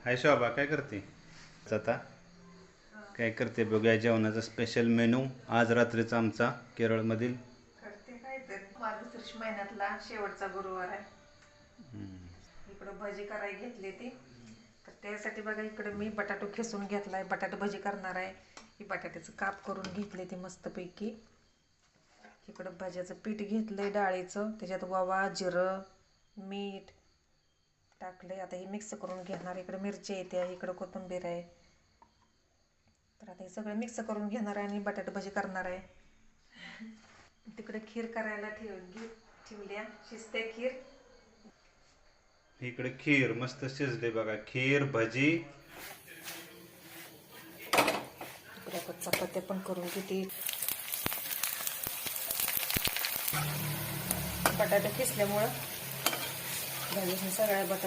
हाय शोभा, काय करते आता? काय करते बघूया. जेवणाचा स्पेशल मेनू आज रात्रीचा आमचा केरळमधील. करते काय तर मार्गशीर्ष महिन्यातला शेवटचा गुरुवार आहे. इकडं भजी करायला घेतली ती, तर त्यासाठी बघा इकडे मी बटाटो खिसून घेतलाय. बटाटे भजी करणार आहे. ही बटाट्याचं काप करून घेतले ते मस्तपैकी. इकडं भाज्याचं पीठ घेतलंय डाळीचं, त्याच्यात ओवा, जिरं, मीठ टाकलंय. आता हे मिक्स करून घेणार. इकडे मिरची येते, इकडं कोथिंबीर आहे. तर आता हे सगळं मिक्स करून घेणार आहे आणि बटाटे भजी करणार आहे. तिकडे खीर करायला ठेवल्या, शिजते खीर. इकडे खीर मस्त शिजले बघा. खीर भजी. इकडे आपण चपात्या पण करून घेते. बटाटे किसल्यामुळं भाजी सगळ्या बटाटे